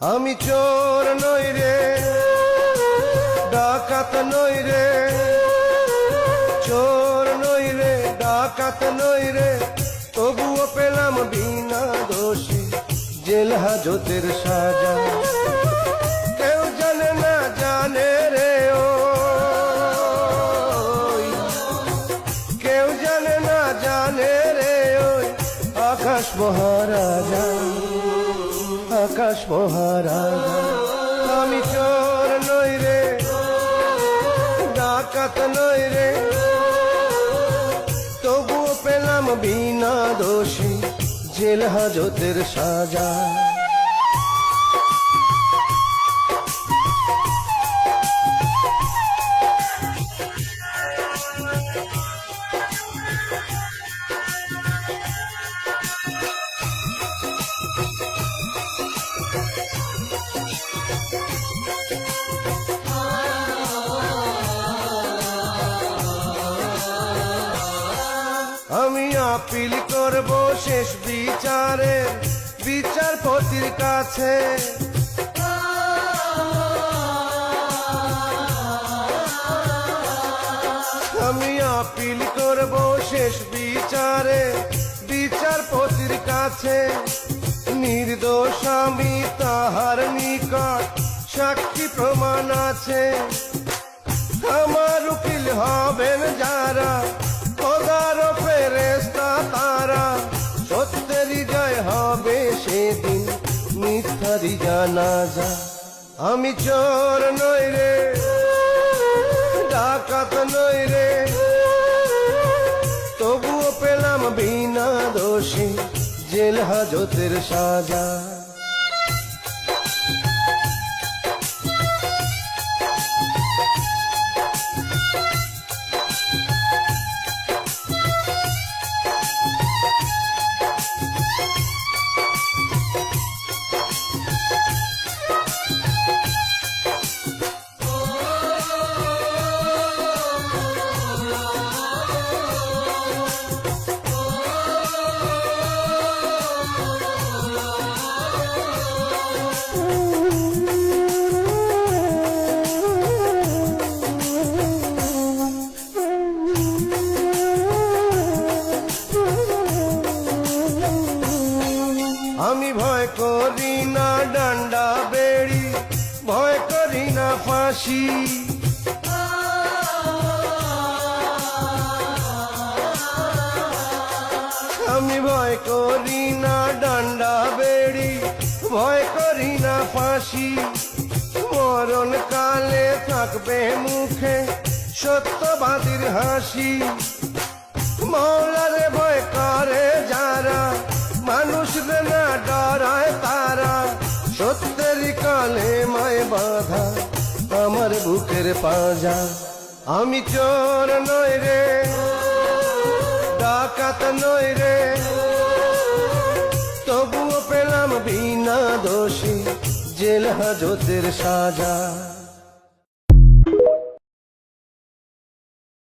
আমি চোর নই রে, ডাকাত নই রে, চোর নই রে, ডাকাত নই রে, তবুও পেলাম বিনা দোষী জেল হাজতের সাজা। কেউ জানে না জানে রে ও, কেউ জানে না জানে রে ওই আকাশ মহারাজা, আকাশ মহারাজা। আমি চোর নই রে, ডাকাত নই রে, তবুও পেলাম বিনা দোষী জেল হাজতের সাজা। আমি আপিল করব শেষ বিচারের বিচারপতির কাছে। আমি আপিল করব শেষ বিচারে বিচারপতির কাছে। নির্দোষ আমি তাহার নিকট সাক্ষী প্রমাণ আছে। আমার উকিল হবেন যারা খোদার ফেরেশতা তারা, সত্যেরই জয় হবে সেদিন মিথ্যারই জানাজা। আমি চোর নই রে, ডাকাত নই রে, তবুও পেলাম বিনা দোষী জেল হাজতের সাজা। আমি ভয় করি না ডান্ডা বেড়ি, ভয় করি না ফাঁসি। আমি ভয় করি না ডান্ডা বেড়ি, ভয় করি না ফাঁসি। মরণ কালে থাকবে মুখে সত্যবাদীর হাসি। মৌলারে ভয় করে যারা, মানুষ না ডরায় তারা, সত্যেরই কালে মায় বাঁধা আমার বুকের পাঁজা। আমি চোর নই রে, ডাকাত নই রে, তবুও পেলাম বিনা দোষী জেল হাজতের সাজা।